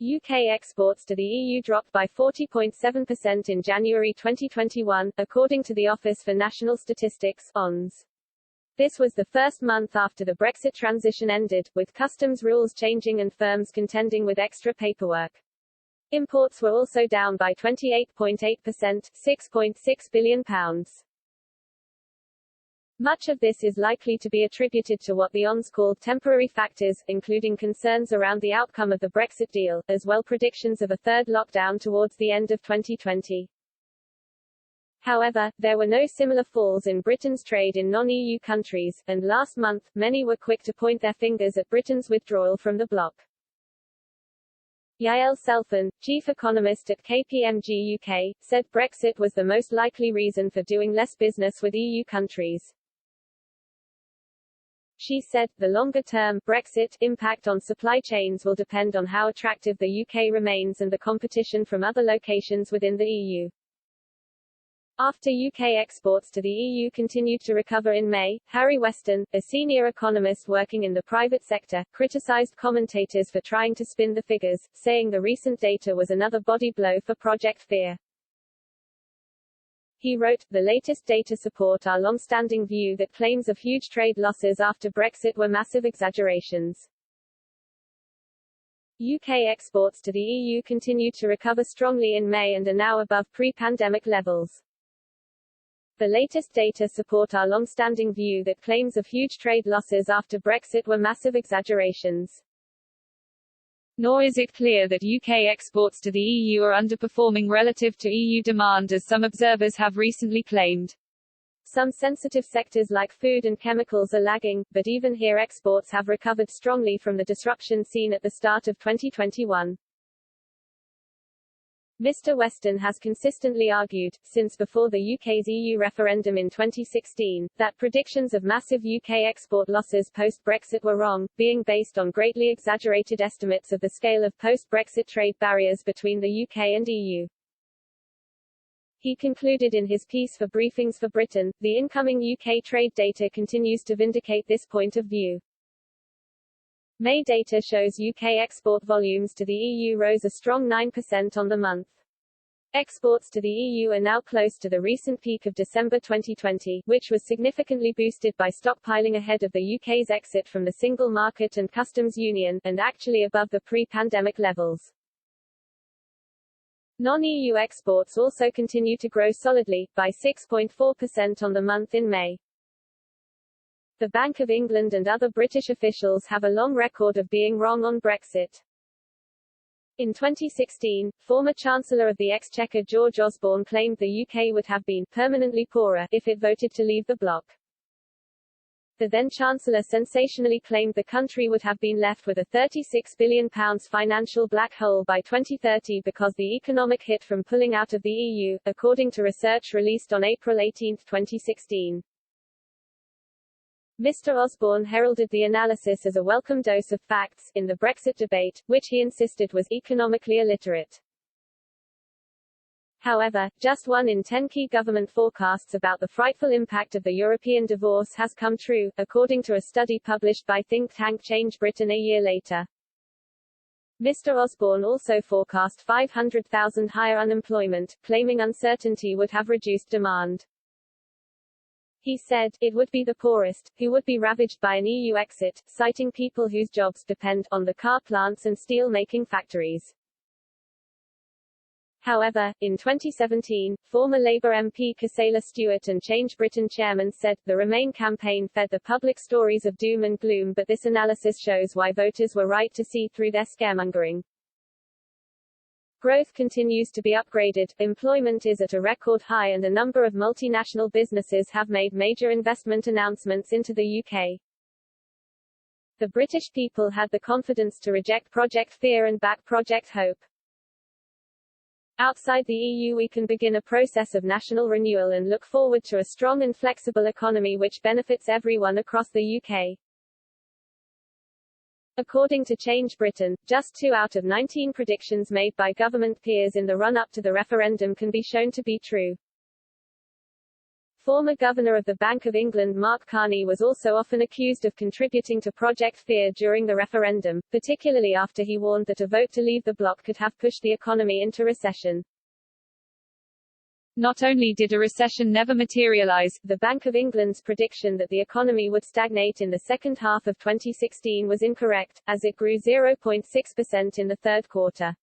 UK exports to the EU dropped by 40.7% in January 2021, according to the Office for National Statistics (ONS). This was the first month after the Brexit transition ended, with customs rules changing and firms contending with extra paperwork. Imports were also down by 28.8%, £6.6 billion. Much of this is likely to be attributed to what the ONS called temporary factors, including concerns around the outcome of the Brexit deal, as well predictions of a third lockdown towards the end of 2020. However, there were no similar falls in Britain's trade in non-EU countries, and last month, many were quick to point their fingers at Britain's withdrawal from the bloc. Yael Selfan, chief economist at KPMG UK, said Brexit was the most likely reason for doing less business with EU countries. She said, the longer-term Brexit impact on supply chains will depend on how attractive the UK remains and the competition from other locations within the EU. After UK exports to the EU continued to recover in May, Harry Weston, a senior economist working in the private sector, criticised commentators for trying to spin the figures, saying the recent data was another body blow for Project Fear. He wrote, the latest data support our long-standing view that claims of huge trade losses after Brexit were massive exaggerations. UK exports to the EU continued to recover strongly in May and are now above pre-pandemic levels. The latest data support our long-standing view that claims of huge trade losses after Brexit were massive exaggerations. Nor is it clear that UK exports to the EU are underperforming relative to EU demand as some observers have recently claimed. Some sensitive sectors like food and chemicals are lagging, but even here exports have recovered strongly from the disruption seen at the start of 2021. Mr. Weston has consistently argued, since before the UK's EU referendum in 2016, that predictions of massive UK export losses post-Brexit were wrong, being based on greatly exaggerated estimates of the scale of post-Brexit trade barriers between the UK and EU. He concluded in his piece for Briefings for Britain, the incoming UK trade data continues to vindicate this point of view. May data shows UK export volumes to the EU rose a strong 9% on the month. Exports to the EU are now close to the recent peak of December 2020, which was significantly boosted by stockpiling ahead of the UK's exit from the single market and customs union, and actually above the pre-pandemic levels. Non-EU exports also continue to grow solidly, by 6.4% on the month in May. The Bank of England and other British officials have a long record of being wrong on Brexit. In 2016, former Chancellor of the Exchequer George Osborne claimed the UK would have been permanently poorer if it voted to leave the bloc. The then-Chancellor sensationally claimed the country would have been left with a £36 billion financial black hole by 2030 because the economic hit from pulling out of the EU, according to research released on April 18, 2016. Mr. Osborne heralded the analysis as a welcome dose of facts in the Brexit debate, which he insisted was economically illiterate. However, just 1 in 10 key government forecasts about the frightful impact of the European divorce has come true, according to a study published by think tank Change Britain a year later. Mr. Osborne also forecast 500,000 higher unemployment, claiming uncertainty would have reduced demand. He said, it would be the poorest, who would be ravaged by an EU exit, citing people whose jobs depend on the car plants and steel-making factories. However, in 2017, former Labour MP Casella Stewart and Change Britain chairman said, the Remain campaign fed the public stories of doom and gloom, but this analysis shows why voters were right to see through their scaremongering. Growth continues to be upgraded, employment is at a record high and a number of multinational businesses have made major investment announcements into the UK. The British people had the confidence to reject Project Fear and back Project Hope. Outside the EU we can begin a process of national renewal and look forward to a strong and flexible economy which benefits everyone across the UK. According to Change Britain, just 2 out of 19 predictions made by government peers in the run-up to the referendum can be shown to be true. Former Governor of the Bank of England Mark Carney was also often accused of contributing to Project Fear during the referendum, particularly after he warned that a vote to leave the bloc could have pushed the economy into recession. Not only did a recession never materialize, the Bank of England's prediction that the economy would stagnate in the second half of 2016 was incorrect, as it grew 0.6% in the third quarter.